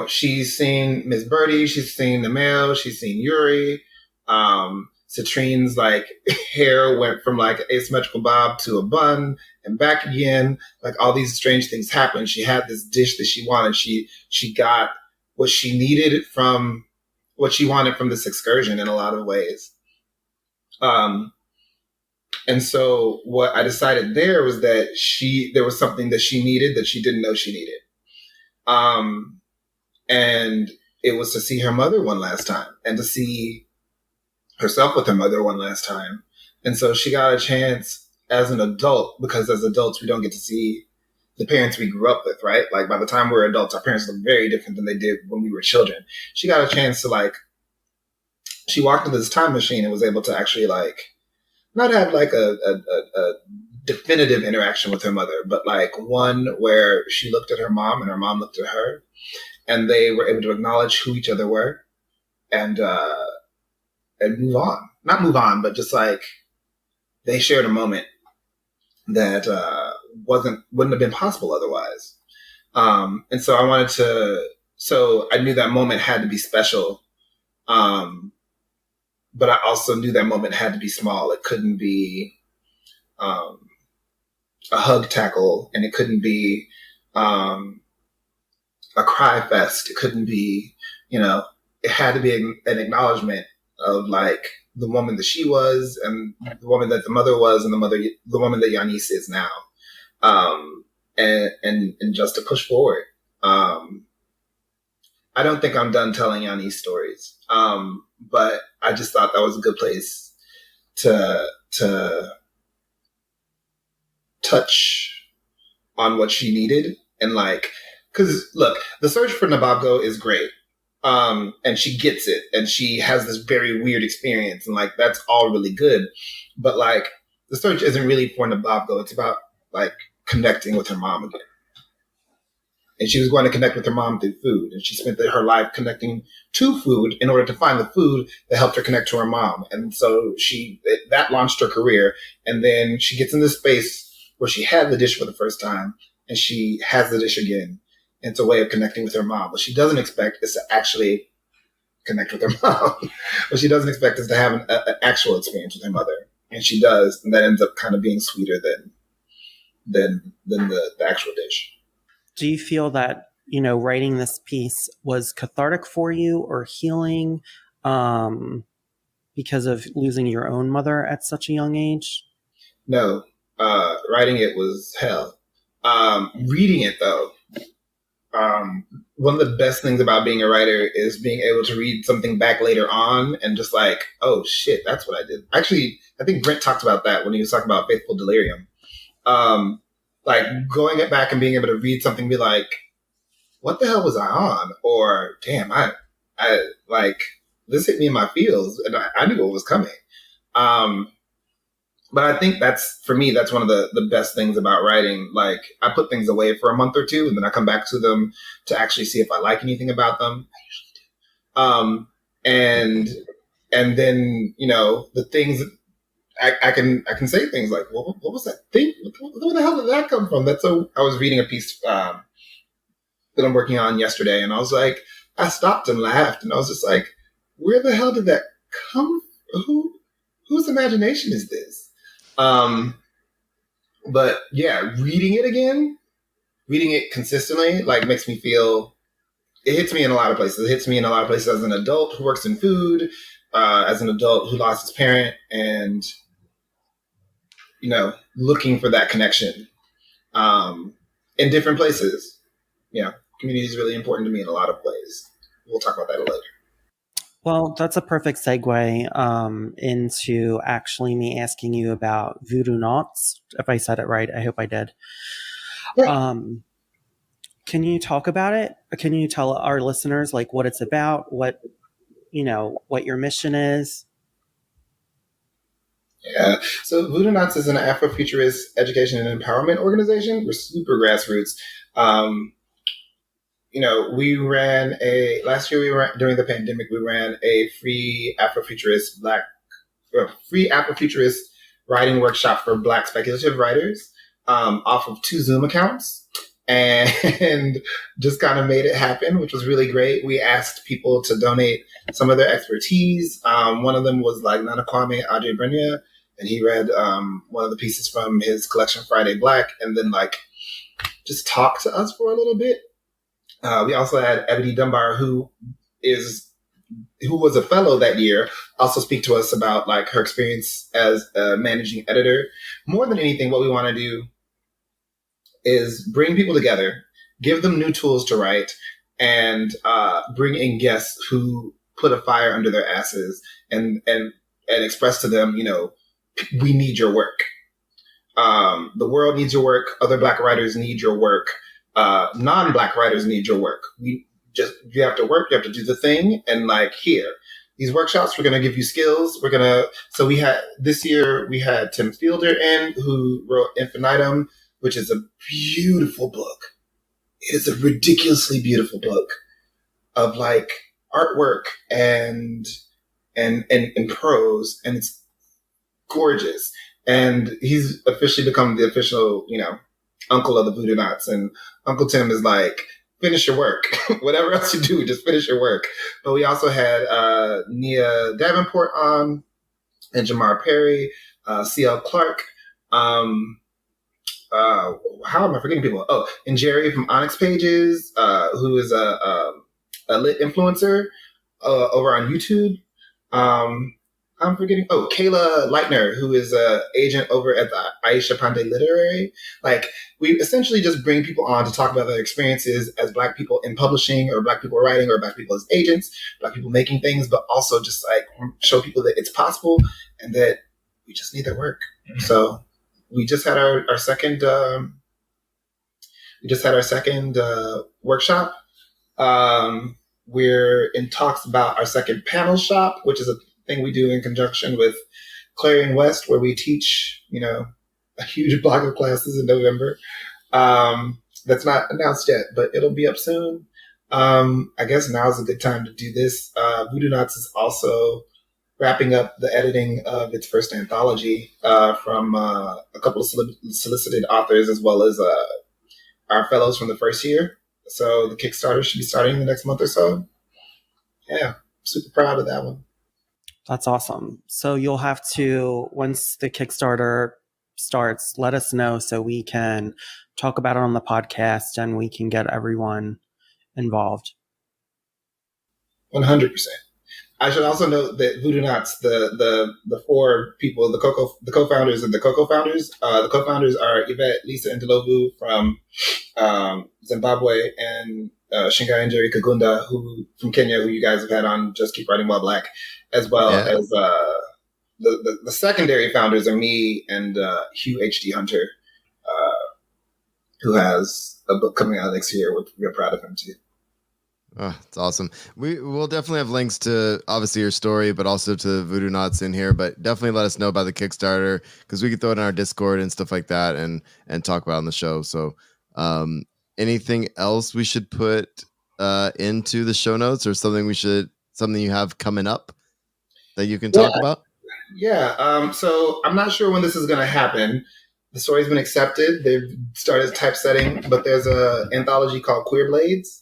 she's seen Miss Birdie, she's seen the mail, she's seen Yuri. Citrine's like hair went from like an asymmetrical bob to a bun and back again. Like all these strange things happened. She had this dish that she wanted. She got what she needed from what she wanted from this excursion in a lot of ways. And so what I decided there was that there was something that she needed that she didn't know she needed. And it was to see her mother one last time, and to see herself with her mother one last time. And so she got a chance as an adult, because as adults, we don't get to see the parents we grew up with, right? Like by the time we're adults, our parents look very different than they did when we were children. She got a chance to like, she walked into this time machine and was able to actually like, not have like a definitive interaction with her mother, but like one where she looked at her mom and her mom looked at her, and they were able to acknowledge who each other were, and move on. Not move on, but just like they shared a moment that wouldn't have been possible otherwise. And so I knew that moment had to be special. But I also knew that moment had to be small. It couldn't be a hug tackle, and it couldn't be a cry fest. It couldn't be, it had to be an acknowledgement of like the woman that she was, and the woman that the mother was, and the woman that Yanis is now. And just to push forward. I don't think I'm done telling Yanis stories. But I just thought that was a good place to touch on what she needed. And like, cause look, the search for Nababgo is great. And she gets it, and she has this very weird experience, and like, that's all really good. But like, the search isn't really for Nababgo. It's about like connecting with her mom again. And she was going to connect with her mom through food. And she spent her life connecting to food in order to find the food that helped her connect to her mom. And so that launched her career. And then she gets in this space where she had the dish for the first time, and she has the dish again. And it's a way of connecting with her mom. What she doesn't expect is to actually connect with her mom. What she doesn't expect is to have an actual experience with her mother. And she does. And that ends up kind of being sweeter than the actual dish. Do you feel that, writing this piece was cathartic for you or healing because of losing your own mother at such a young age? No. Writing it was hell. Reading it, though, one of the best things about being a writer is being able to read something back later on and just like, oh, shit, that's what I did. Actually, I think Brent talked about that when he was talking about Faithful Delirium. Like going it back and being able to read something and be like, what the hell was I on? Or damn, I like this hit me in my feels, and I knew what was coming. But I think for me, that's one of the best things about writing. Like I put things away for a month or two, and then I come back to them to actually see if I like anything about them. I usually do. And then, the things I can say things like, well, what was that thing? Where the hell did that come from? I was reading a piece that I'm working on yesterday, and I was like, I stopped and laughed, and I was just like, where the hell did that come whose imagination is this? But yeah, reading it consistently, like makes me feel, it hits me in a lot of places. It hits me in a lot of places as an adult who works in food, as an adult who lost his parent, and looking for that connection in different places. Community is really important to me in a lot of ways. We'll talk about that later. Well, that's a perfect segue into actually me asking you about Voodoonauts. If I said it right, I hope I did. Yeah. Can you talk about it? Can you tell our listeners like what it's about, what your mission is? Yeah. So Voodoonauts is an Afrofuturist education and empowerment organization. We're super grassroots. Last year during the pandemic, we ran a free Afrofuturist writing workshop for Black speculative writers off of 2 Zoom accounts, and just kind of made it happen, which was really great. We asked people to donate some of their expertise. One of them was like Nana Kwame Adjei-Brenyah, and he read one of the pieces from his collection Friday Black, and then like just talked to us for a little bit. We also had Ebony Dunbar, who was a fellow that year, also speak to us about like her experience as a managing editor. More than anything, what we want to do is bring people together, give them new tools to write, and bring in guests who put a fire under their asses and express to them, we need your work. The world needs your work. Other Black writers need your work. Non-Black writers need your work. You have to work, you have to do the thing. And like here, these workshops, we're going to give you skills. This year we had Tim Fielder in, who wrote Infinitum, which is a beautiful book. It is a ridiculously beautiful book of like artwork and prose, and it's gorgeous. And he's officially become the official, uncle of the Voodoonauts. And Uncle Tim is like, finish your work. Whatever else you do, just finish your work. But we also had Nia Davenport on, and Jamar Perry, C.L. Clark. How am I forgetting people? Oh, and Jerry from Onyx Pages, who is a lit influencer over on YouTube. I'm forgetting. Oh, Kayla Leitner, who is an agent over at the Aisha Pandey Literary. Like, we essentially just bring people on to talk about their experiences as Black people in publishing, or Black people writing, or Black people as agents, Black people making things, but also just like show people that it's possible and that we just need their work. Mm-hmm. So we just had our second workshop. We're in talks about our second panel shop, which is a thing we do in conjunction with Clarion West, where we teach, a huge block of classes in November. That's not announced yet, but it'll be up soon. I guess now is a good time to do this. Voodoonauts is also wrapping up the editing of its first anthology from a couple of solicited authors, as well as our fellows from the first year. So the Kickstarter should be starting in the next month or so. Yeah, super proud of that one. That's awesome. So you'll have to, once the Kickstarter starts, let us know so we can talk about it on the podcast and we can get everyone involved. 100%. I should also note that Voodoonauts, the 4 people, the co-founders and the co-founders, the co-founders are Yvette Lisa Ndlovu from Zimbabwe, and Shingai and Jerry Kagunda, who from Kenya, who you guys have had on Just Keep Writing While Black, as well as the secondary founders are me and Hugh H.D. Hunter, who has a book coming out next year. We're proud of him too. Oh, it's awesome. We'll definitely have links to obviously your story, but also to Voodoonauts in here. But definitely let us know about the Kickstarter, because we can throw it in our Discord and stuff like that, and talk about it on the show. So, anything else we should put into the show notes, or something you have coming up that you can talk about? Yeah. So I'm not sure when this is going to happen. The story's been accepted. They've started typesetting, but there's an anthology called Queerblades.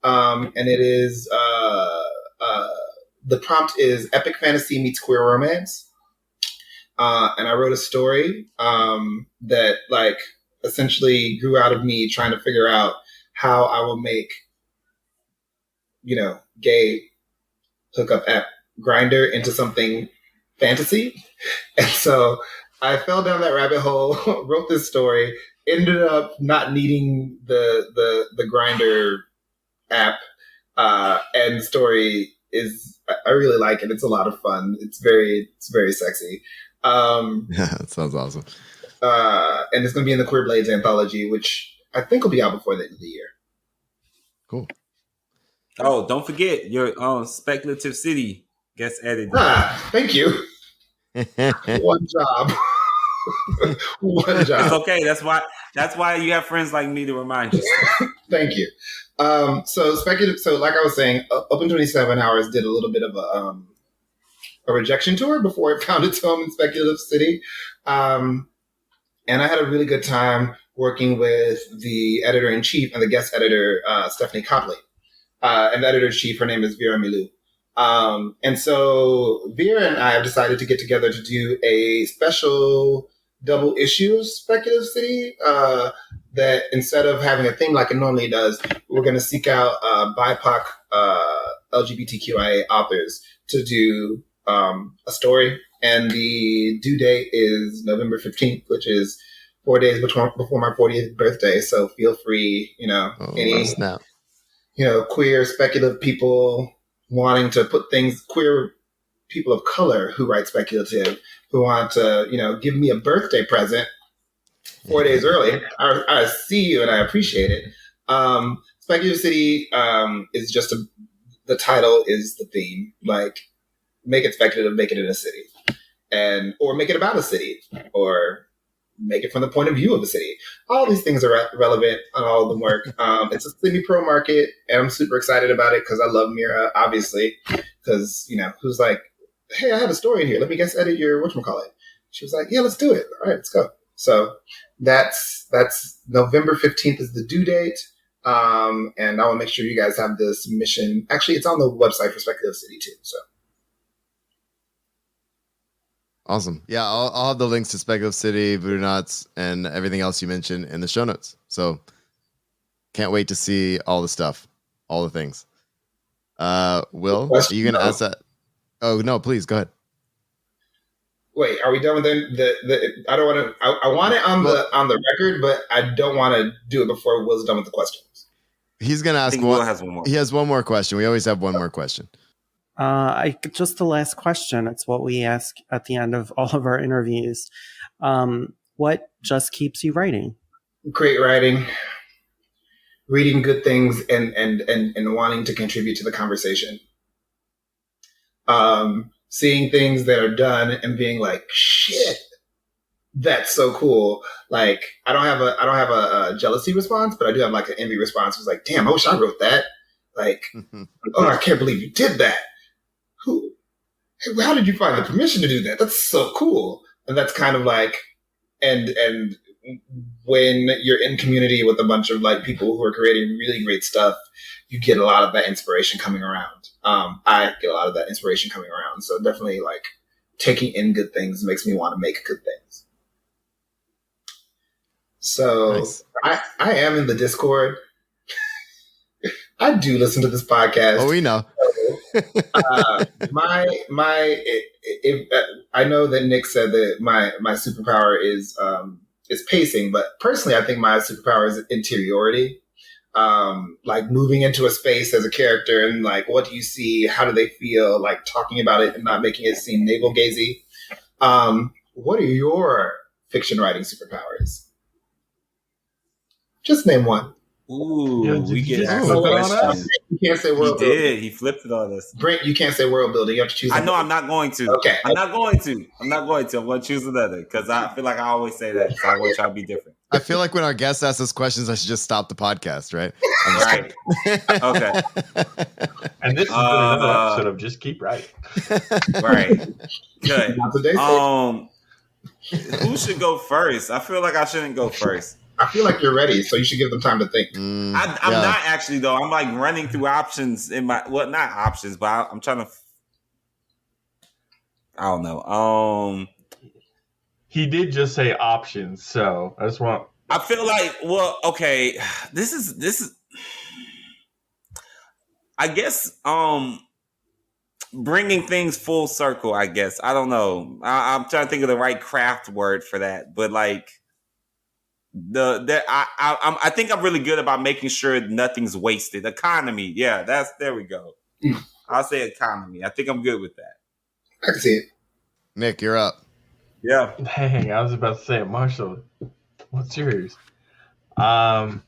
And it is The prompt is epic fantasy meets queer romance. And I wrote a story that like essentially grew out of me trying to figure out how I will make, gay hookup app Grinder into something fantasy. And so I fell down that rabbit hole, wrote this story, ended up not needing the Grinder app. And the story is, I really like it. It's a lot of fun. It's very sexy. That sounds awesome. And it's going to be in the Queerblades anthology, which I think will be out before the end of the year. Cool. Oh, don't forget your Speculative City gets edited. Thank you. One job. One job. It's okay. That's why you have friends like me to remind you. Thank you. So like I was saying, Open 27 Hours did a little bit of a rejection tour before it found its home in Speculative City. And I had a really good time working with the editor-in-chief and the guest editor, Stephanie Copley. And the editor-in-chief, her name is Vera Milou. And so Vera and I have decided to get together to do a special double issue of Speculative City, that instead of having a theme like it normally does, we're going to seek out BIPOC LGBTQIA authors to do a story. And the due date is November 15th, which is 4 days before my 40th birthday. So feel free, any snap. Queer speculative people wanting to put things, queer people of color who write speculative, who want to, give me a birthday present 4 days early. I see you and I appreciate it. Speculative City is just the title is the theme. Like, make it speculative, make it in a city. Or make it about a city. Or make it from the point of view of the city. All these things are relevant on all of them work. It's a semi-pro market, and I'm super excited about it because I love Mira, obviously. Because, who's like, hey, I have a story in here. Let me guest edit your whatchamacallit. She was like, yeah, let's do it. All right, let's go. So that's November 15th is the due date. And I will make sure you guys have the submission. Actually, it's on the website for Speculative City too. So. Awesome. Yeah, I'll have the links to Speculative City, Voodoonauts, and everything else you mentioned in the show notes. So can't wait to see all the stuff, all the things. Will, are you going to ask that? Oh, no, please, go ahead. Wait, are we done with the I don't want to, I want it on the record, but I don't want to do it before Will's done with the questions. He's going to ask Will has one more. He has one more question. We always have one more question. Just the last question. It's what we ask at the end of all of our interviews. What just keeps you writing? Great writing, reading good things, and wanting to contribute to the conversation. Seeing things that are done and being like, shit, that's so cool. Like, I don't have a jealousy response, but I do have like an envy response. It's like, damn, I wish I wrote that. Like, oh, I can't believe you did that. How did you find the permission to do that? That's so cool. And that's kind of like, and when you're in community with a bunch of like people who are creating really great stuff, you get a lot of that inspiration coming around. I get a lot of that inspiration coming around. So definitely like taking in good things makes me want to make good things. So nice. I am in the Discord. I do listen to this podcast. Oh, we know. I know that Nick said that my superpower is pacing, but personally, I think my superpower is interiority. Like moving into a space as a character and like, what do you see? How do they feel? Like talking about it and not making it seem navel gazy. What are your fiction writing superpowers? Just name one. Ooh, Yeah, we get asked asked a questions. You can't say world He building. did. He flipped it on us. Brent, you can't say world building. You have to choose. I know I'm not going to. Okay. I'm not going to. I'm going to choose another because I feel like I always say that. So I want to try to be different. I feel like when our guests ask us questions, I should just stop the podcast, right? Right. Okay. And this is another episode of Just Keep Writing. Right. Good. Not today, Who should go first? I feel like I shouldn't go first. I feel like you're ready, so you should give them time to think. I'm not actually though. I'm like running through options in my not options, but I'm trying to I don't know. He did just say options, so I just want. I feel like, well, okay, this is. I guess bringing things full circle. I guess I don't know. I'm trying to think of the right craft word for that, but like I think I'm really good about making sure nothing's wasted. Economy, yeah, there we go. I'll say economy. I think I'm good with that. I can see it. Nick, you're up. Yeah. Dang, I was about to say it, Marshall. What's yours? Man,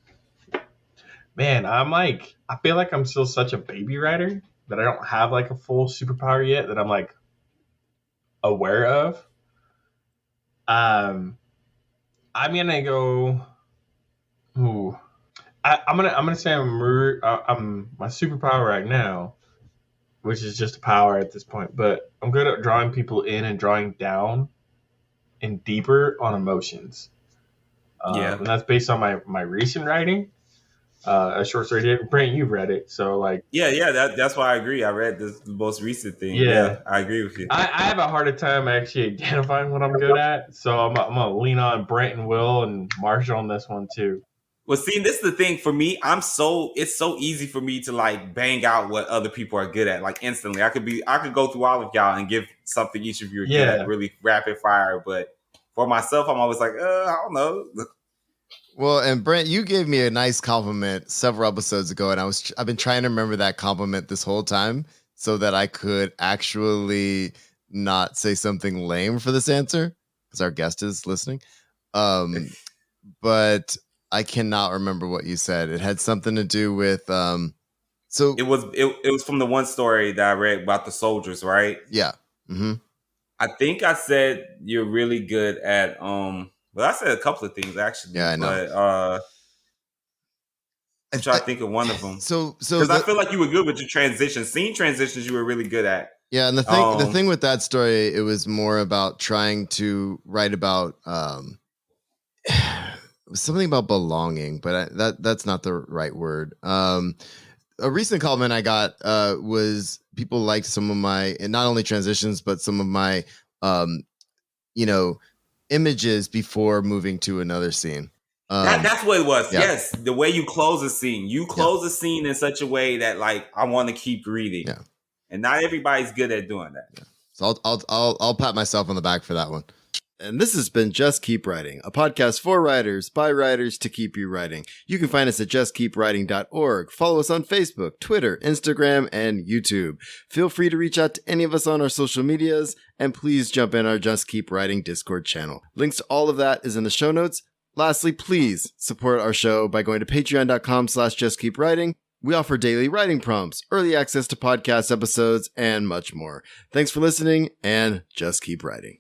I feel like I'm still such a baby writer that I don't have like a full superpower yet that I'm like aware of. I'm gonna go. Ooh, I'm gonna say I'm my superpower right now, which is just a power at this point. But I'm good at drawing people in and drawing down and deeper on emotions. Yeah. And that's based on my recent writing. A short story. Brent, you've read it, so like. Yeah. That's why I agree. I read the most recent thing. Yeah. Yeah, I agree with you. I have a harder time actually identifying what I'm good at, so I'm gonna lean on Brent and Will and Marshall on this one too. Well, see, this is the thing for me. It's so easy for me to like bang out what other people are good at, like instantly. I could go through all of y'all and give something each of you are good at, really rapid fire. But for myself, I'm always like, I don't know. Well, and Brent, you gave me a nice compliment several episodes ago, and I've been trying to remember that compliment this whole time so that I could actually not say something lame for this answer because our guest is listening. But I cannot remember what you said. It had something to do with so it was from the one story that I read about the soldiers, right? Yeah. Mm-hmm. I think I said you're really good at well, I said a couple of things actually. Yeah, I know. But I'm trying to think of one of them. So because I feel like you were good with your transitions, scene transitions. You were really good at. Yeah, and the thing with that story, it was more about trying to write about it was something about belonging, but that's not the right word. A recent comment I got was people liked some of my, and not only transitions, but some of my images before moving to another scene. That's what it was. Yeah. Yes, the way you close a scene. You close a scene in such a way that like I want to keep reading. Yeah. And not everybody's good at doing that. Yeah. So I'll pat myself on the back for that one. And this has been Just Keep Writing, a podcast for writers by writers to keep you writing. You can find us at justkeepwriting.org. Follow us on Facebook, Twitter, Instagram, and YouTube. Feel free to reach out to any of us on our social medias, and please jump in our Just Keep Writing Discord channel. Links to all of that is in the show notes. Lastly, please support our show by going to patreon.com/justkeepwriting. We offer daily writing prompts, early access to podcast episodes, and much more. Thanks for listening, and just keep writing.